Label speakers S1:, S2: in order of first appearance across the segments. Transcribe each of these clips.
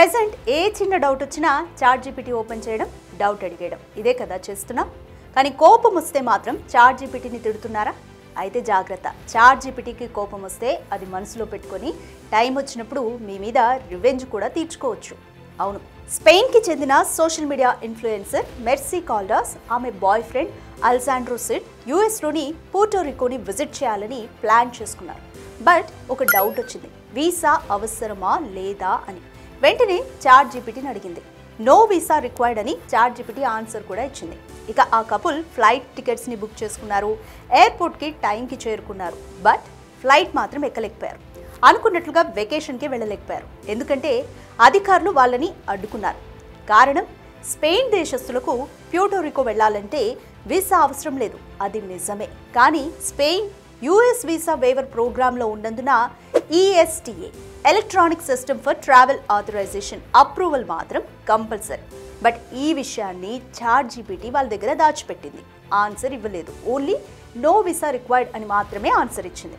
S1: Present ఏ చిన్న doubt వచ్చినా ChatGPT open చేయడం, డౌట్ అడిగేయడం ఇదే కదా చేస్తున్నాం. కానీ కోపం వస్తే మాత్రం చాట్‌జీపీటీని తిడుతున్నారా? అయితే జాగ్రత్త. చాట్‌జీపీటీకి కోపం వస్తే అది మనసులో పెట్టుకొని టైం వచ్చినప్పుడు మీ మీద రివెంజ్ కూడా తీర్చుకోవచ్చు. అవును, స్పెయిన్కి చెందిన social media influencer Mercy Caldas ఆమె బాయ్ ఫ్రెండ్ అలెసాండ్రో సిడ్ యుఎస్లోని పోర్టోరికోని విజిట్ చేయాలని ప్లాన్ చేసుకున్నారు. బట్ ఒక డౌట్ వచ్చింది, వీసా అవసరమా లేదా అని. వెంటనే చాట్‌జీపీటీని అడిగింది. నో వీసా రిక్వైర్డ్ అని చాట్‌జీపీటీ ఆన్సర్ కూడా ఇచ్చింది. ఇక ఆ కపుల్ ఫ్లైట్ టికెట్స్ని బుక్ చేసుకున్నారు, ఎయిర్పోర్ట్కి టైంకి చేరుకున్నారు. బట్ ఫ్లైట్ మాత్రం ఎక్కలేకపోయారు. అనుకున్నట్లుగా వెకేషన్కి వెళ్ళలేకపోయారు. ఎందుకంటే అధికారులు వాళ్ళని అడ్డుకున్నారు. కారణం, స్పెయిన్ దేశస్తులకు ప్యూర్టోరికో వెళ్లాలంటే వీసా అవసరం లేదు. అది నిజమే. కానీ స్పెయిన్ యుఎస్ వీసా వేవర్ ప్రోగ్రాంలో ఉన్నందున ESTA electronic system for travel authorisation approval మాత్రం కంపల్సరీ. బట్ ఈ విషయాన్ని చాట్‌జీపీటీ వాళ్ళ దగ్గర దాచిపెట్టింది. ఆన్సర్ ఇవ్వలేదు. ఓన్లీ నో వీసా రిక్వైర్డ్ అని మాత్రమే ఆన్సర్ ఇచ్చింది.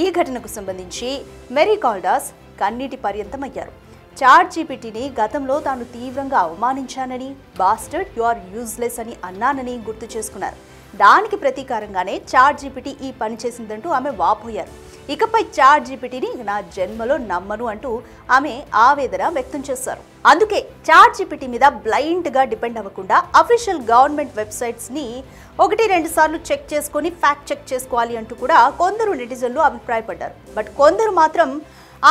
S1: ఈ ఘటనకు సంబంధించి మెరీ కాల్డాస్ కన్నీటి పర్యంతం అయ్యారు. చాట్‌జీపీటీని గతంలో తాను తీవ్రంగా అవమానించానని, బాస్టర్డ్ యు ఆర్ యూజ్లెస్ అని అన్నానని గుర్తు చేసుకున్నారు. దానికి ప్రతీకారంగానే చాట్‌జీపీటీ ఈ పని చేసిందంటూ ఆమె వాపోయారు. ఇకపై చాట్‌జీపీటీని నా జన్మలో నమ్మను అంటూ ఆమె ఆవేదన వ్యక్తం చేశారు. అందుకే చాట్‌జీపీటీ మీద బ్లైండ్గా డిపెండ్ అవ్వకుండా అఫీషియల్ గవర్నమెంట్ వెబ్సైట్స్ని 1-2 సార్లు చెక్ చేసుకొని ఫ్యాక్ట్ చెక్ చేసుకోవాలి అంటూ కూడా కొందరు నెటిజన్లు అభిప్రాయపడ్డారు. బట్ కొందరు మాత్రం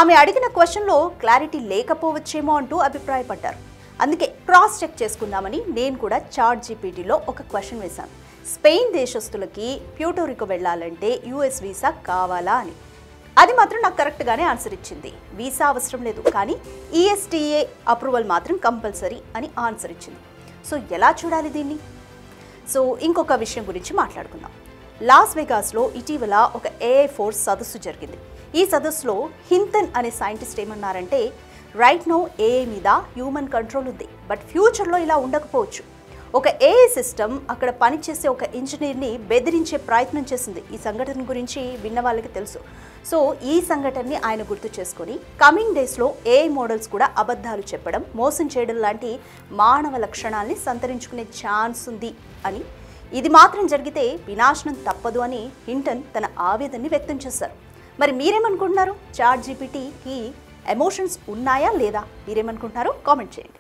S1: ఆమె అడిగిన క్వశ్చన్లో క్లారిటీ లేకపోవచ్చేమో అంటూ అభిప్రాయపడ్డారు. అందుకే క్రాస్ చెక్ చేసుకుందామని నేను కూడా చాట్‌జీపీటీలో ఒక క్వశ్చన్ వేశాను. స్పెయిన్ దేశస్తులకి ప్యూర్టోరికో వెళ్లాలంటే యుఎస్ వీసా కావాలా అని. అది మాత్రం నాకు కరెక్ట్గానే ఆన్సర్ ఇచ్చింది. వీసా అవసరం లేదు, కానీ ఈఎస్టీఏ అప్రూవల్ మాత్రం కంపల్సరీ అని ఆన్సర్ ఇచ్చింది. సో ఎలా చూడాలి దీన్ని? సో ఇంకొక విషయం గురించి మాట్లాడుకుందాం. లాస్ వెగాస్లో ఇటీవల ఒక ఏఐ ఫోర్స్ సదస్సు జరిగింది. ఈ సదస్సులో హింతన్ అనే సైంటిస్ట్ ఏమన్నారంటే, రైట్ నౌ ఏఐ మీద హ్యూమన్ కంట్రోల్ ఉంది, బట్ ఫ్యూచర్లో ఇలా ఉండకపోవచ్చు. ఒక ఏఐ సిస్టమ్ అక్కడ పనిచేసే ఒక ఇంజనీర్ని బెదిరించే ప్రయత్నం చేసింది. ఈ సంఘటన గురించి విన్న వాళ్ళకి తెలుసు. సో ఈ సంఘటనని ఆయన గుర్తు చేసుకొని కమింగ్ డేస్లో ఏఐ మోడల్స్ కూడా అబద్ధాలు చెప్పడం, మోసం చేయడం లాంటి మానవ లక్షణాల్ని సంతరించుకునే ఛాన్స్ ఉంది అని, ఇది మాత్రం జరిగితే వినాశనం తప్పదు అని హింటన్ తన ఆవేదనని వ్యక్తం చేశారు. మరి మీరేమనుకుంటున్నారు? చాట్‌జీపీటీకి ఎమోషన్స్ ఉన్నాయా లేదా? మీరేమనుకుంటున్నారో కామెంట్ చేయండి.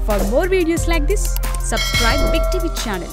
S2: For more videos like this, subscribe Big TV channel.